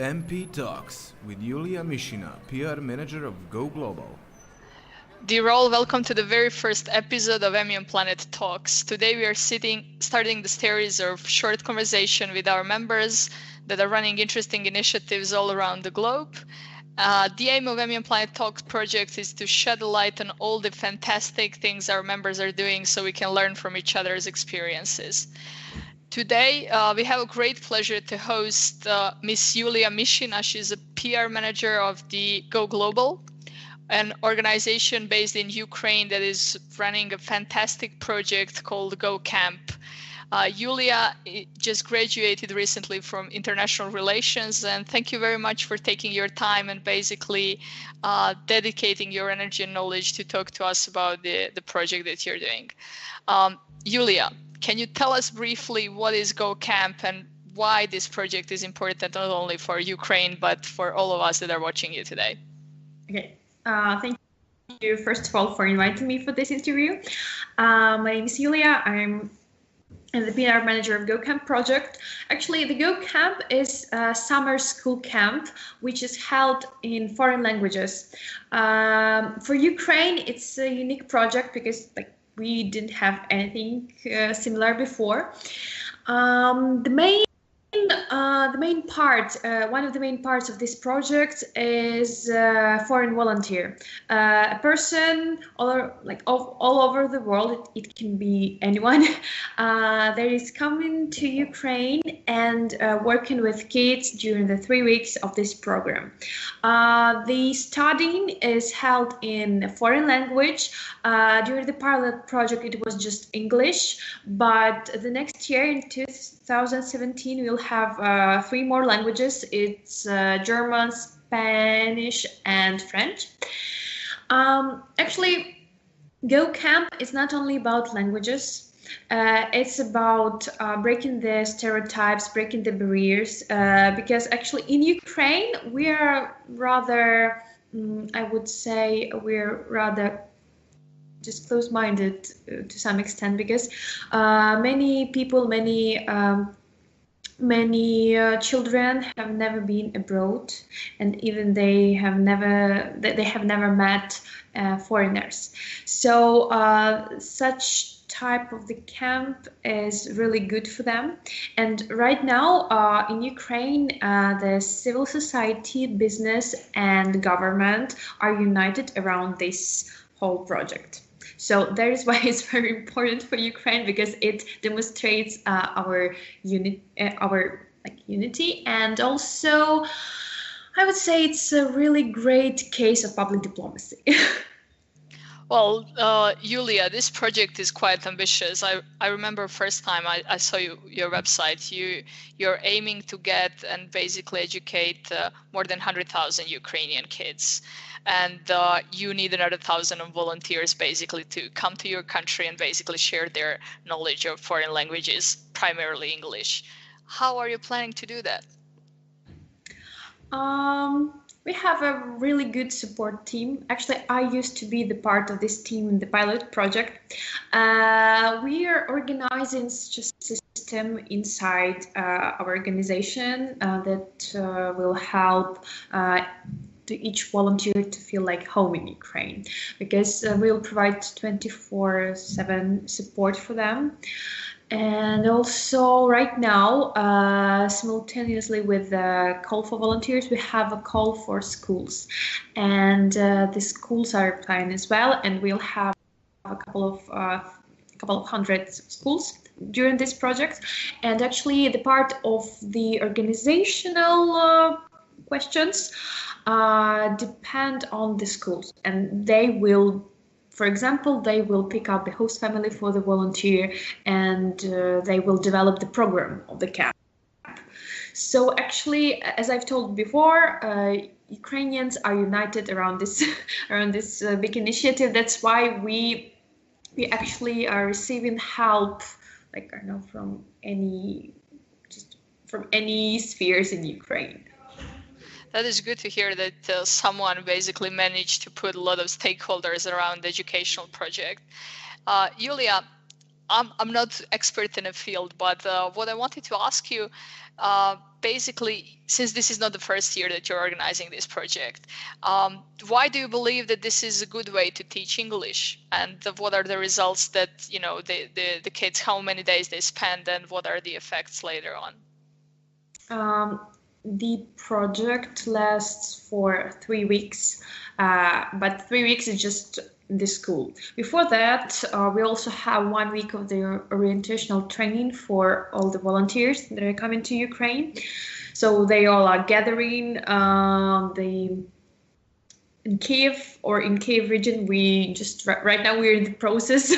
MP Talks with Yulia Mishyna PR Manager of GoGlobal. Dear all, welcome to the very first episode of MUNPlanet Talks. Today we are starting the series of short conversation with our members that are running interesting initiatives all around the globe. The aim of MUNPlanet Talks project is to shed a light on all the fantastic things our members are doing so we can learn from each other's experiences. Today, we have a great pleasure to host Miss Yulia Mishyna. She's a PR manager of the GoGlobal, an organization based in Ukraine that is running a fantastic project called GoCamp. Yulia just graduated recently from international relations, and thank you very much for taking your time and basically dedicating your energy and knowledge to talk to us about the project that you're doing. Yulia, can you tell us briefly what is GoCamp and why this project is important not only for Ukraine, but for all of us that are watching you today? Okay. Thank you, first of all, for inviting me for this interview. My name is Yulia. I'm the PR manager of GoCamp project. Actually, the GoCamp is a summer school camp, which is held in foreign languages. For Ukraine, it's a unique project because we didn't have anything similar before. The main part, one of the main parts of this project is foreign volunteer. A person all over the world, it can be anyone, that is coming to Ukraine and working with kids during the 3 weeks of this program. The studying is held in foreign language. During the pilot project, it was just English, but the next year in 2017, we'll have 3 more languages. It's German, Spanish, and French. Actually, GoCamp is not only about languages. It's about breaking the stereotypes, breaking the barriers, because actually in Ukraine, we are rather, I would say, we're rather just close-minded to some extent, because many people, many children have never been abroad, and even they have never met foreigners. So such type of the camp is really good for them. And right now in Ukraine, the civil society, business, and government are united around this whole project. So that is why it's very important for Ukraine, because it demonstrates our unity, and also I would say it's a really great case of public diplomacy. Well, Yulia, this project is quite ambitious. I remember first time I saw your website, you're aiming to get and basically educate more than 100,000 Ukrainian kids. And you need another 1,000 volunteers basically to come to your country and basically share their knowledge of foreign languages, primarily English. How are you planning to do that? We have a really good support team. Actually, I used to be the part of this team in the pilot project. We are organizing such a system inside our organization that will help to each volunteer to feel like home in Ukraine, because we'll provide 24/7 support for them. And also right now, simultaneously with the call for volunteers, we have a call for schools, and the schools are applying as well, and we'll have a couple of hundred schools during this project. And actually the part of the organizational questions depend on the schools, and they will, for example, they will pick up the host family for the volunteer, and they will develop the program of the camp. So actually, as I've told before, Ukrainians are united around this big initiative. That's why we actually are receiving help, from any spheres in Ukraine. That is good to hear that someone basically managed to put a lot of stakeholders around the educational project. Yulia, I'm not expert in a field, but what I wanted to ask you, basically, since this is not the first year that you're organizing this project, why do you believe that this is a good way to teach English? And what are the results that, the kids, how many days they spend, and what are the effects later on? The project lasts for 3 weeks, but 3 weeks is just the school. Before that, we also have 1 week of the orientational training for all the volunteers that are coming to Ukraine. So they all are gathering. In Kiev or in Kiev region, we just right now we're in the process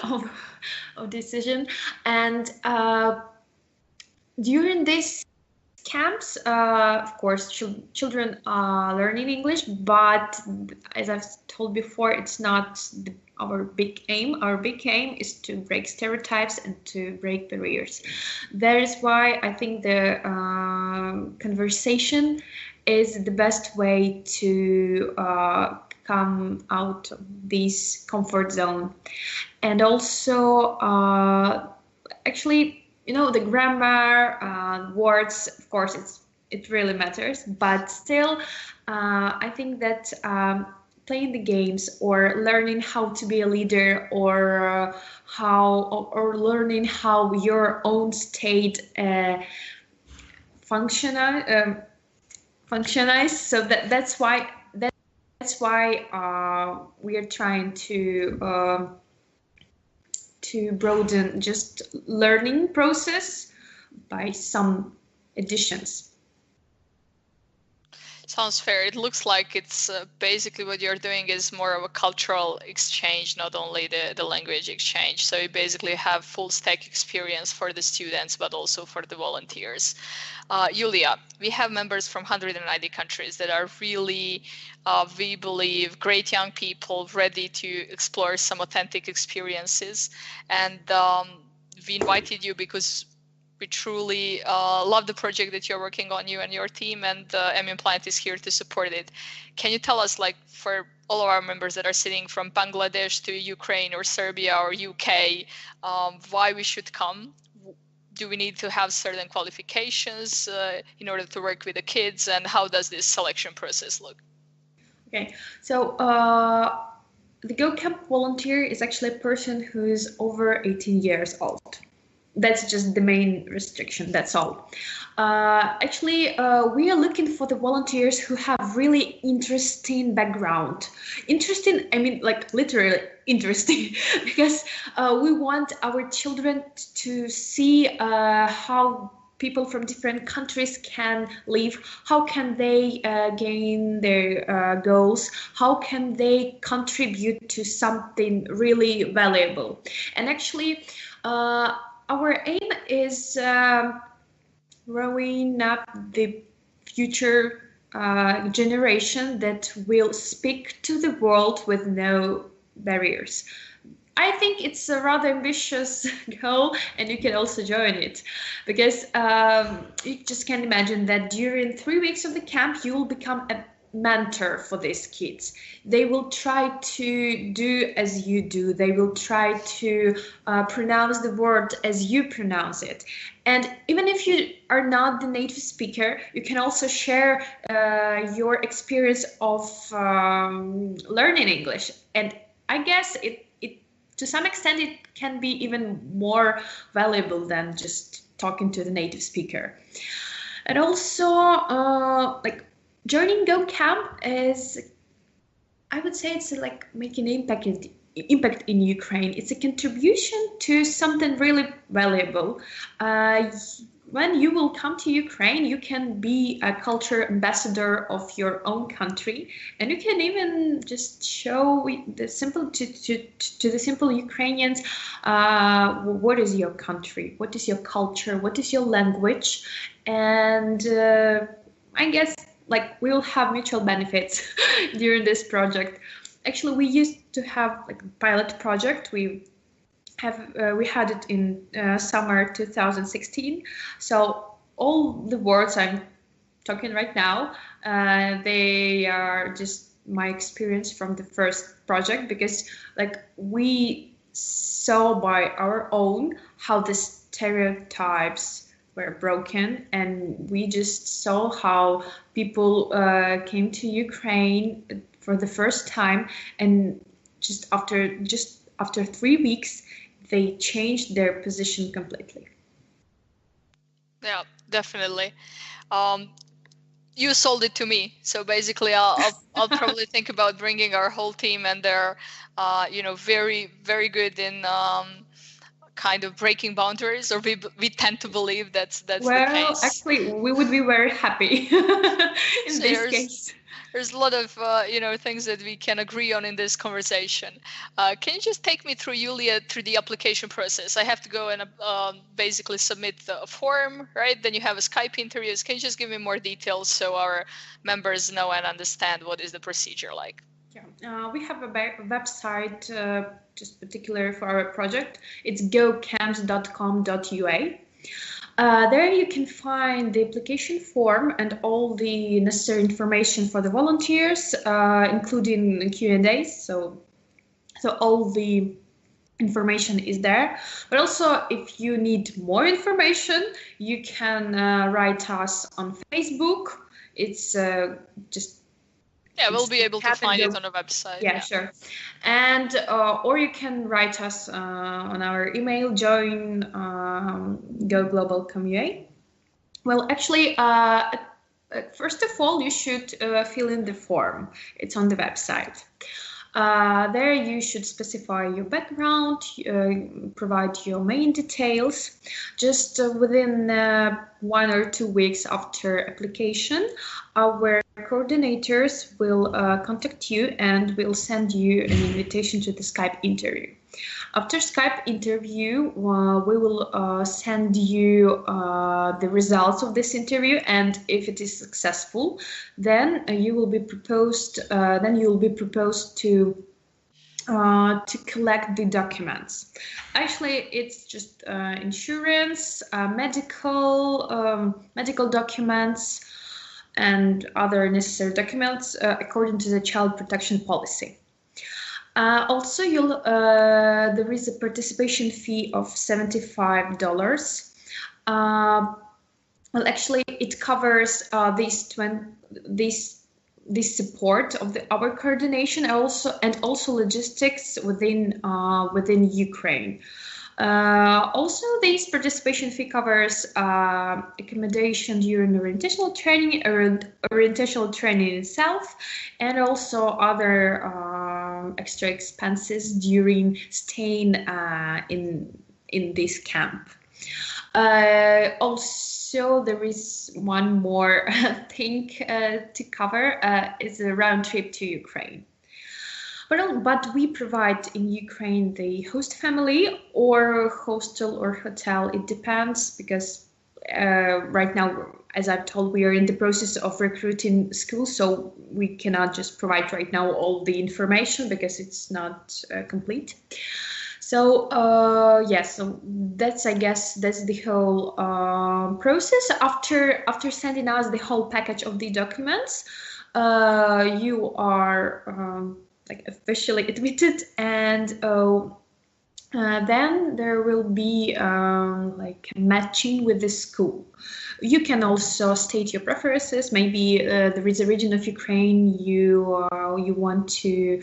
of decision. And during this camps, of course, children are learning English, but as I've told before, it's not our big aim. Our big aim is to break stereotypes and to break barriers. That is why I think the conversation is the best way to come out of this comfort zone. And also, actually, the grammar, words, of course, it really matters, but still, I think that playing the games or learning how to be a leader or learning how your own state functionize. So that's why we are trying to broaden just learning process by some additions. Sounds fair. It looks like it's basically what you're doing is more of a cultural exchange, not only the language exchange. So you basically have full stack experience for the students, but also for the volunteers. Yulia, we have members from 190 countries that are really, we believe, great young people ready to explore some authentic experiences. And we invited you because we truly love the project that you're working on, you and your team, and MUNPlanet is here to support it. Can you tell us, like, for all of our members that are sitting from Bangladesh to Ukraine or Serbia or UK, why we should come? Do we need to have certain qualifications in order to work with the kids, and how does this selection process look? Okay, so the GoCamp volunteer is actually a person who's over 18 years old. That's just the main restriction, that's all. Actually, we are looking for the volunteers who have really interesting background. Interesting, I mean, like literally interesting, because we want our children to see how people from different countries can live, how can they gain their goals, how can they contribute to something really valuable. And actually, our aim is growing up the future generation that will speak to the world with no barriers. I think it's a rather ambitious goal, and you can also join it, because you just can imagine that during 3 weeks of the camp, you will become a mentor for these kids. They will try to do as you do. They will try to pronounce the word as you pronounce it. And even if you are not the native speaker, you can also share your experience of learning English. And I guess it to some extent it can be even more valuable than just talking to the native speaker. And also, like, joining GoCamp is, I would say, it's like making an impact in Ukraine. It's a contribution to something really valuable. When you will come to Ukraine, you can be a culture ambassador of your own country, and you can even just show the simple to the simple Ukrainians what is your country, what is your culture, what is your language, and I guess, like, we'll have mutual benefits during this project. Actually, we used to have like a pilot project. We had it in summer 2016. So all the words I'm talking right now, they are just my experience from the first project, because like we saw by our own how the stereotypes were broken, and we just saw how people came to Ukraine for the first time, and just after 3 weeks, they changed their position completely. Yeah, definitely. Um, you sold it to me, so basically, I'll probably think about bringing our whole team, and they're, very very good in kind of breaking boundaries, or we tend to believe that's the Well, case. actually, we would be very happy in So this case. there's a lot of things that we can agree on in this conversation. Can you just take me through, Yulia, through the application process? I have to go and basically submit the form, right? Then you have a Skype interviews. Can you just give me more details so our members know and understand what is the procedure like? Yeah, we have a website just particular for our project. It's gocamps.com.ua. There you can find the application form and all the necessary information for the volunteers, including Q&As. So all the information is there. But also, if you need more information, you can write us on Facebook. It's just we'll be able to find it on the website. Yeah, sure. And or you can write us on our email, join GoGlobal Community. Well, actually, first of all, you should fill in the form. It's on the website. There you should specify your background, provide your main details. Just within 1 or 2 weeks after application, our coordinators will contact you and will send you an invitation to the Skype interview. After Skype interview, we will send you the results of this interview, and if it is successful, then you will be proposed. To collect the documents. Actually, it's just insurance, medical documents, and other necessary documents according to the child protection policy. Also, there is a participation fee of $75. Well, actually, it covers this support of our coordination, and also logistics within Ukraine. Also, this participation fee covers accommodation during orientational training itself, and also other extra expenses during staying in this camp. Also, there is one more thing to cover. It's a round trip to Ukraine. But we provide in Ukraine the host family or hostel or hotel. It depends, because right now, as I've told, we are in the process of recruiting schools, so we cannot just provide right now all the information because it's not complete. So so that's, I guess, that's the whole process. After sending us the whole package of the documents, you are officially admitted, and then there will be matching with the school. You can also state your preferences. Maybe there is a region of Ukraine you want to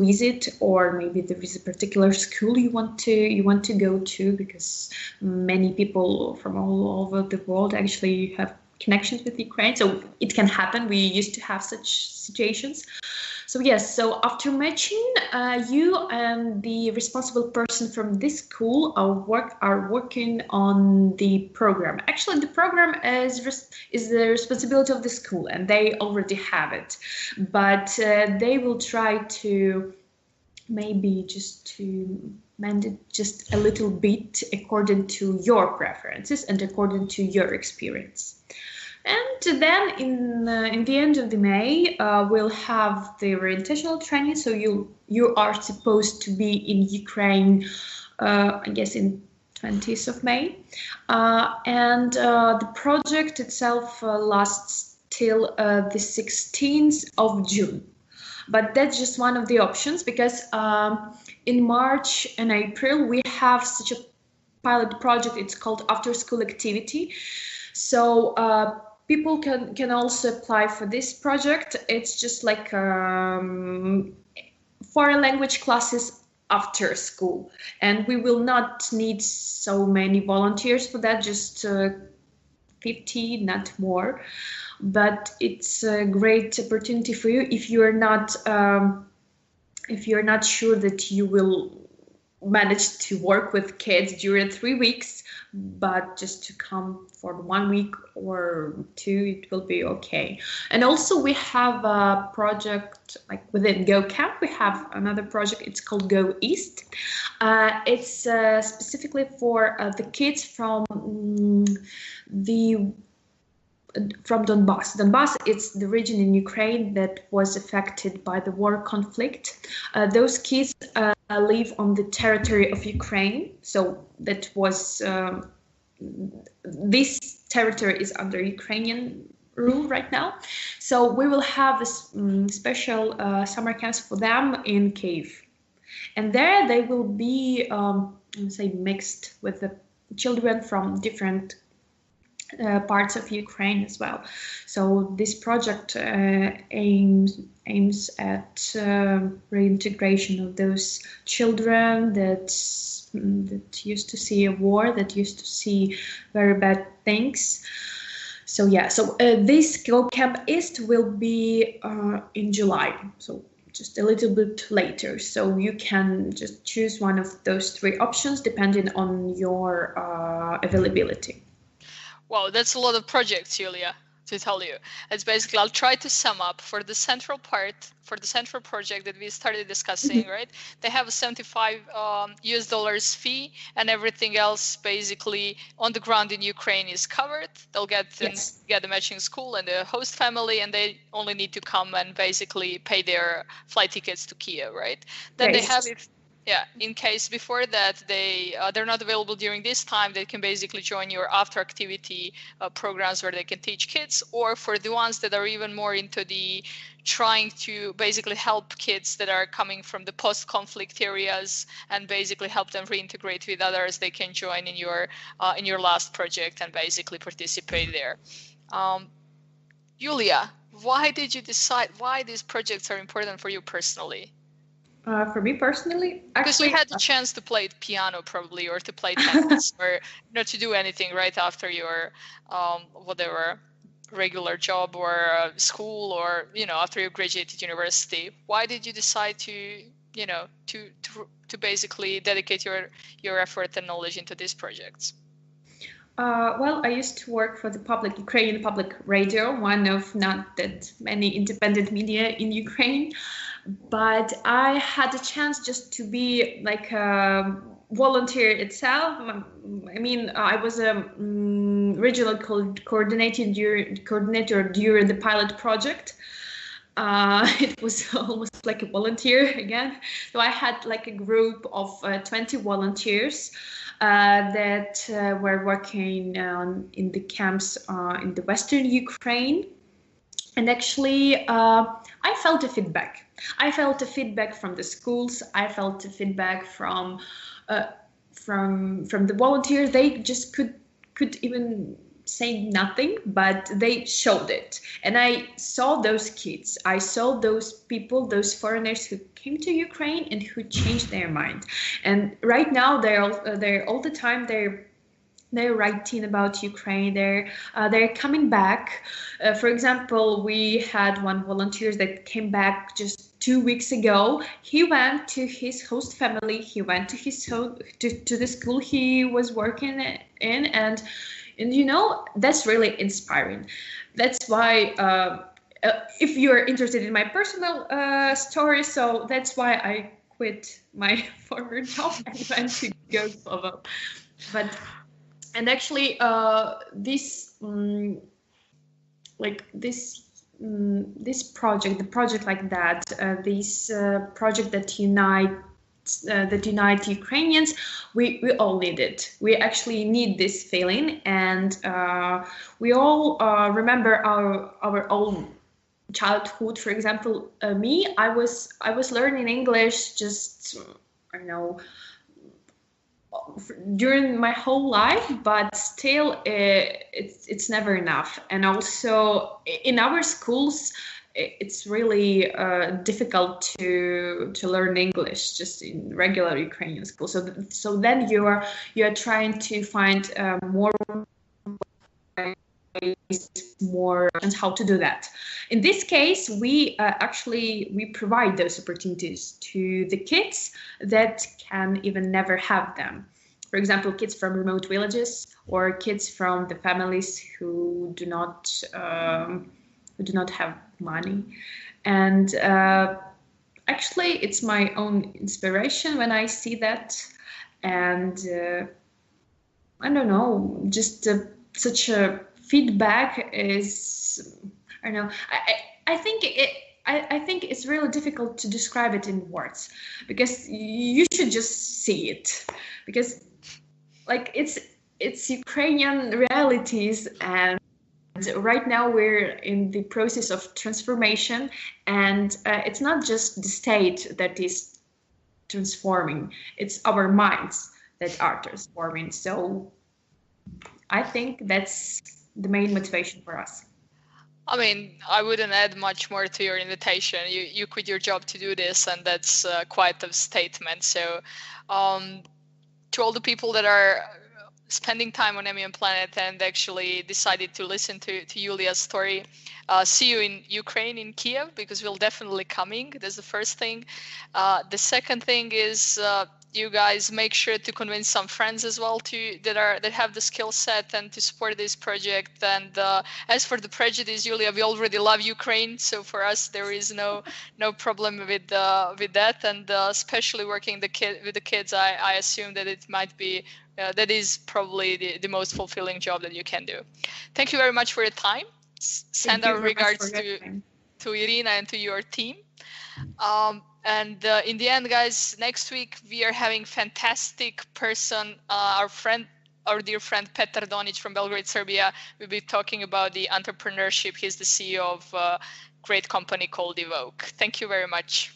visit, or maybe there is a particular school you want to go to, because many people from all over the world actually have connections with Ukraine. So it can happen. We used to have such situations. So yes, so after matching, you and the responsible person from this school are working on the program. Actually, the program is the responsibility of the school, and they already have it. But they will try to maybe just to mend it just a little bit according to your preferences and according to your experience. And then in the end of the May, we'll have the orientational training. So you are supposed to be in Ukraine, I guess, in 20th of May. And the project itself lasts till the 16th of June. But that's just one of the options, because in March and April we have such a pilot project. It's called After School Activity. So people can also apply for this project. It's just like foreign language classes after school, and we will not need so many volunteers for that, just 50, not more. But it's a great opportunity for you if you're not sure that you will manage to work with kids during 3 weeks, but just to come for 1 week or 2, it will be okay. And also we have a project like within GoCamp. We have another project. It's called Go East. It's specifically for the kids from Donbass. Donbass, it's the region in Ukraine that was affected by the war conflict. Those kids live on the territory of Ukraine. So that was this territory is under Ukrainian rule right now. So we will have this special summer camps for them in Kyiv, and there they will be mixed with the children from different parts of Ukraine as well. So this project aims at reintegration of those children that used to see a war, that used to see very bad things. So yeah, so this GoCamp East will be in July, so just a little bit later. So you can just choose one of those 3 options depending on your availability. Wow, that's a lot of projects, Yulia, to tell you. It's basically, I'll try to sum up for the central part, for the central project that we started discussing, right? They have a $75 US fee, and everything else basically on the ground in Ukraine is covered. They'll get the matching school and the host family, and they only need to come and basically pay their flight tickets to Kiev, right? Then they have it. Yeah, in case before that they're not available during this time, they can basically join your after activity programs where they can teach kids, or for the ones that are even more into the trying to basically help kids that are coming from the post-conflict areas and basically help them reintegrate with others, they can join in your last project and basically participate there. Yulia, why did you decide why these projects are important for you personally? For me personally, because you had the chance to play piano probably, or to play tennis, or to do anything right after your whatever regular job or school, or after you graduated university. Why did you decide to basically dedicate your effort and knowledge into these projects? Well, I used to work for the Ukrainian public radio, one of not that many independent media in Ukraine, but I had a chance just to be like a volunteer itself. I mean, I was a regional coordinator during the pilot project. It was almost like a volunteer again. So I had like a group of 20 volunteers that were working in the camps in the Western Ukraine. And actually, I felt a feedback. I felt a feedback from the schools. I felt a feedback from the volunteers. They just could even say nothing, but they showed it. And I saw those kids. I saw those people, those foreigners who came to Ukraine and who changed their mind. And right now, they're all the time. They're writing about Ukraine. They're coming back. For example, we had one volunteer that came back just 2 weeks ago. He went to his host family. He went to his to the school he was working in, and that's really inspiring. That's why if you're interested in my personal story, so that's why I quit my former job and went to GoGlobal. And actually, this project, the project like that, this project that unite Ukrainians, we all need it. We actually need this feeling, and we all remember our own childhood. For example, I was learning English just, I don't know, during my whole life, but still it's never enough. And also in our schools, it's really difficult to learn English just in regular Ukrainian school. So then you are trying to find more and how to do that. In this case, we provide those opportunities to the kids that can even never have them. For example, kids from remote villages or kids from the families who do not have money. And actually, it's my own inspiration when I see that. And I don't know, just such a feedback is, I don't know, I think it's really difficult to describe it in words, because you should just see it, because like it's Ukrainian realities, and right now we're in the process of transformation, and it's not just the state that is transforming, it's our minds that are transforming. So I think that's the main motivation for us. I mean, I wouldn't add much more to your invitation. You quit your job to do this, and that's quite a statement. So to all the people that are spending time on MUNPlanet and actually decided to listen to Yulia's story, see you in Ukraine, in Kiev, because we'll definitely coming. That's the first thing. The second thing is you guys make sure to convince some friends as well that have the skill set and to support this project. And as for the prejudice, Yulia, we already love Ukraine, so for us there is no problem with that. And especially working with the kids, I assume that it might be that is probably the most fulfilling job that you can do. Thank you very much for your time. Send our regards to Irina and to your team. And in the end, guys, next week we are having fantastic person, our dear friend Petar Donic from Belgrade, Serbia. We'll be talking about the entrepreneurship. He's the CEO of a great company called Evoke. Thank you very much.